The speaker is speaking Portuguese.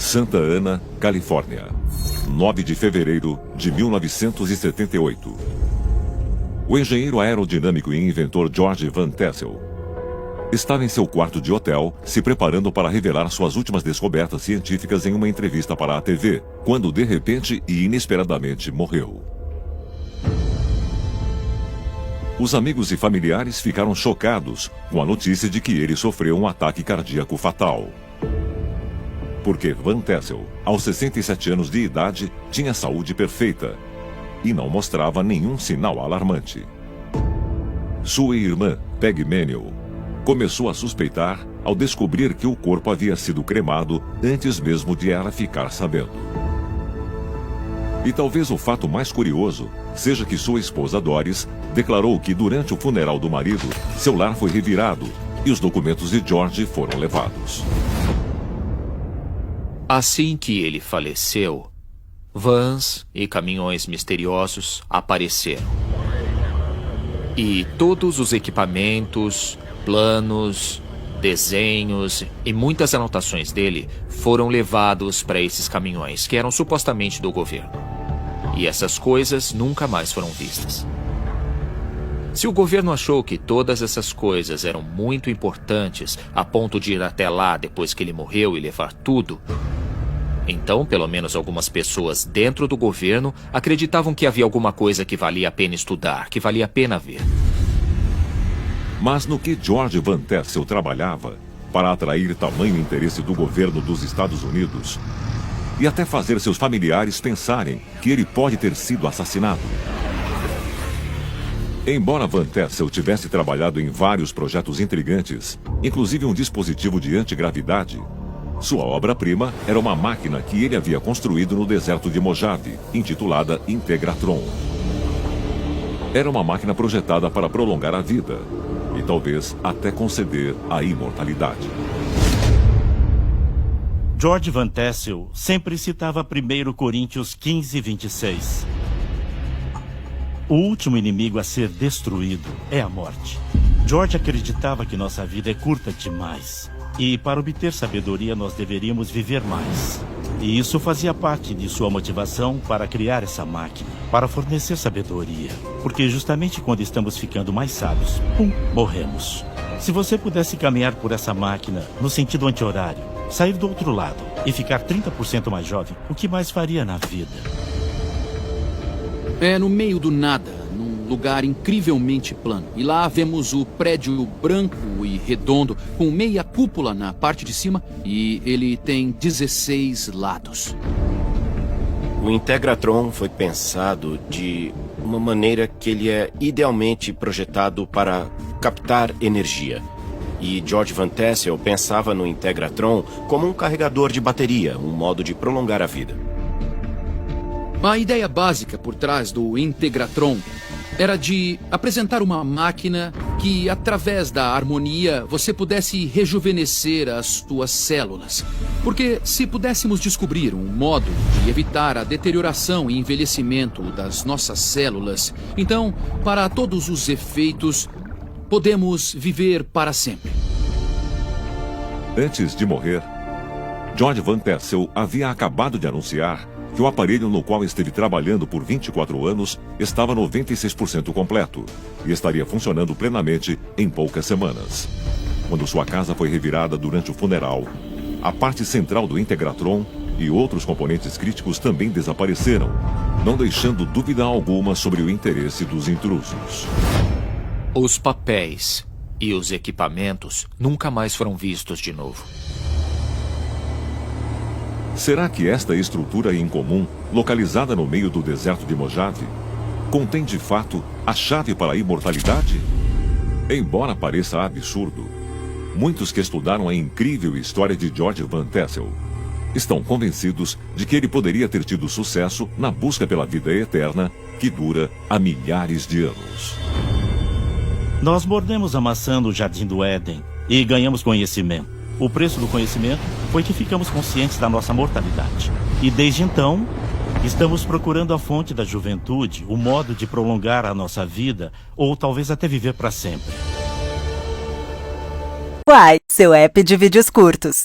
Santa Ana, Califórnia, 9 de fevereiro de 1978. O engenheiro aerodinâmico e inventor George Van Tassel estava em seu quarto de hotel se preparando para revelar suas últimas descobertas científicas em uma entrevista para a TV, quando de repente e inesperadamente morreu. Os amigos e familiares ficaram chocados com a notícia de que ele sofreu um ataque cardíaco fatal. Porque Van Tassel, aos 67 anos de idade, tinha saúde perfeita e não mostrava nenhum sinal alarmante. Sua irmã, Peg Maniel, começou a suspeitar ao descobrir que o corpo havia sido cremado antes mesmo de ela ficar sabendo. E talvez o fato mais curioso seja que sua esposa Doris declarou que durante o funeral do marido, seu lar foi revirado e os documentos de George foram levados. Assim que ele faleceu, vans e caminhões misteriosos apareceram. E todos os equipamentos, planos, desenhos e muitas anotações dele foram levados para esses caminhões, que eram supostamente do governo. E essas coisas nunca mais foram vistas. Se o governo achou que todas essas coisas eram muito importantes a ponto de ir até lá depois que ele morreu e levar tudo, então pelo menos algumas pessoas dentro do governo acreditavam que havia alguma coisa que valia a pena estudar, que valia a pena ver. Mas no que George Van Tassel trabalhava para atrair tamanho interesse do governo dos Estados Unidos e até fazer seus familiares pensarem que ele pode ter sido assassinado? Embora Van Tassel tivesse trabalhado em vários projetos intrigantes, inclusive um dispositivo de antigravidade, sua obra-prima era uma máquina que ele havia construído no deserto de Mojave, intitulada Integratron. Era uma máquina projetada para prolongar a vida e talvez até conceder a imortalidade. George Van Tassel sempre citava 1 Coríntios 15:26. O último inimigo a ser destruído é a morte. George acreditava que nossa vida é curta demais. E para obter sabedoria nós deveríamos viver mais. E isso fazia parte de sua motivação para criar essa máquina, para fornecer sabedoria. Porque justamente quando estamos ficando mais sábios, morremos. Se você pudesse caminhar por essa máquina no sentido anti-horário, sair do outro lado e ficar 30% mais jovem, o que mais faria na vida? É no meio do nada, num lugar incrivelmente plano. E lá vemos o prédio branco e redondo, com meia cúpula na parte de cima, e ele tem 16 lados. O Integratron foi pensado de uma maneira que ele é idealmente projetado para captar energia. E George Van Tassel pensava no Integratron como um carregador de bateria, um modo de prolongar a vida. A ideia básica por trás do Integratron era de apresentar uma máquina que, através da harmonia, você pudesse rejuvenescer as suas células. Porque se pudéssemos descobrir um modo de evitar a deterioração e envelhecimento das nossas células, então, para todos os efeitos, podemos viver para sempre. Antes de morrer, George Van Tassel havia acabado de anunciar que o aparelho no qual esteve trabalhando por 24 anos estava 96% completo e estaria funcionando plenamente em poucas semanas. Quando sua casa foi revirada durante o funeral, a parte central do Integratron e outros componentes críticos também desapareceram, não deixando dúvida alguma sobre o interesse dos intrusos. Os papéis e os equipamentos nunca mais foram vistos de novo. Será que esta estrutura incomum, localizada no meio do deserto de Mojave, contém de fato a chave para a imortalidade? Embora pareça absurdo, muitos que estudaram a incrível história de George Van Tassel estão convencidos de que ele poderia ter tido sucesso na busca pela vida eterna que dura há milhares de anos. Nós mordemos a maçã do Jardim do Éden e ganhamos conhecimento. O preço do conhecimento foi que ficamos conscientes da nossa mortalidade. E desde então, estamos procurando a fonte da juventude, o modo de prolongar a nossa vida, ou talvez até viver para sempre. Quai, seu app de vídeos curtos.